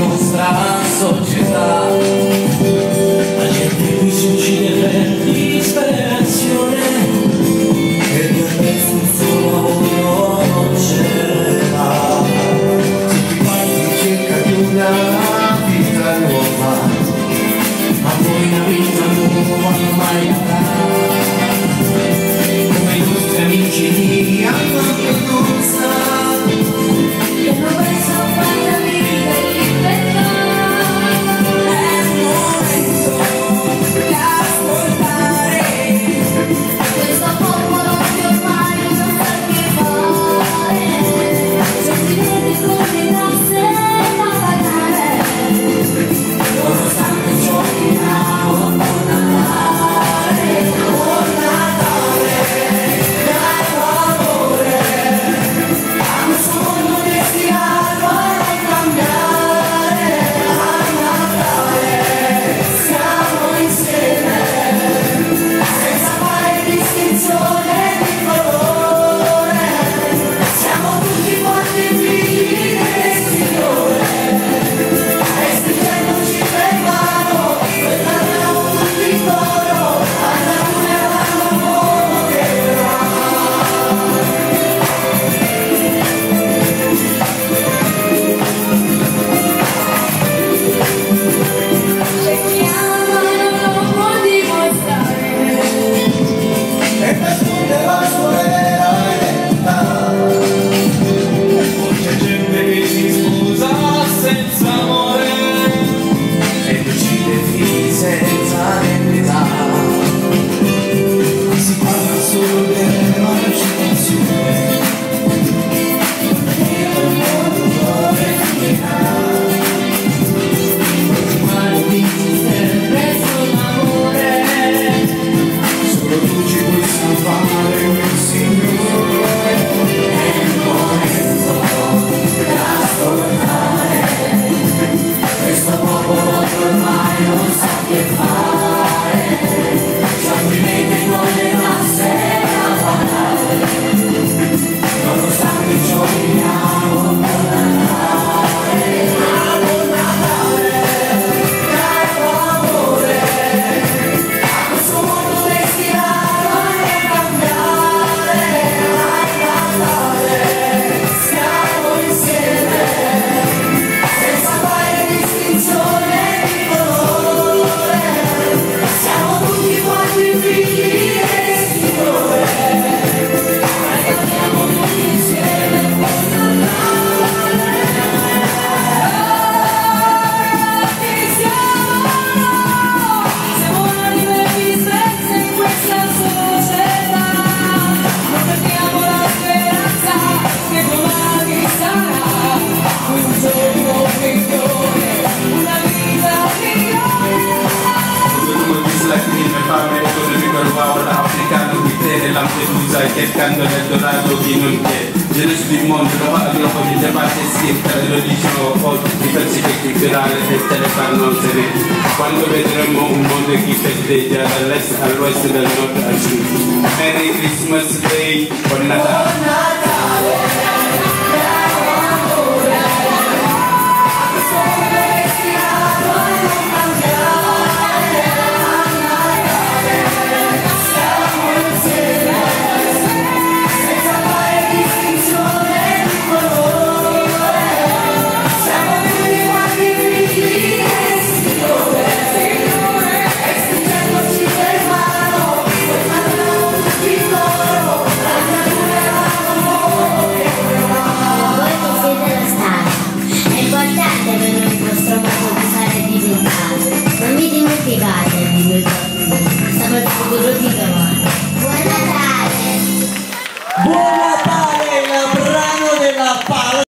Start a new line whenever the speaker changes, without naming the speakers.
nostra società. La gente qui si uccide per disperazione e per un solo lavoro non ce l'ha. Tutti quanti in cerca di una vita nuova, ma poi una vita nuova mai avrà. Come i nostri amici di Antonza che non pensano mai alla vita e libertà. È il momento di ascoltare questo popolo che ormai non sa che fare. Sentimenti come tasse da pagare, nonostante ciò che amo. Buon Natale, buon Natale, dai tuo amore a questo mondo destinato a cambiare. A Natale siamo insieme, senza fare distinzione di colore. Siamo tutti quanti figli del Signore, e stringendoci per mano, noi cantiamo tutti in coro, alla luna e alla fuoco che verrà. Se chi ama non lo può dimostrare e nasconde la sua vera identità. Poi c'è gente che si sposa senza amore e decide figli senza dignità. Qui si parla solo dell'emancipazione e il mondo dove finirà. Umano vinci sempre sull'amore, solo tu ci puoi salvare, mio Signore. È il momento di ascoltare questo popolo che ormai non sa che fare. Ci opprimete con le masse da pagare, nonostante ciò viviamo. Buon Natale, buon Natale, dai tuo amore a questo mondo destinato a cambiare. A Natale siamo insieme, senza fare distinzione di colore. Siamo tutti quanti figli del Signore, e cantiamo tutti insieme. Buon Natale, siamo anime disperse in questa società. Non perdiamo la speranza che domani sarà un giorno migliore, una vita migliore.
Lacrime, fame, economico, ruolo africano di te Lampedusa e cercando l'Eldorado chi non c'è. Gesù del mondo, lo parlano con il debate circa lo dicono oggi, diversità culturale e te le fanno sedere. Quando vedremo un mondo che festeggia dall'est all'ouest, dal nord al sud. Merry Christmas Day, buon Natale.
Buon Natale.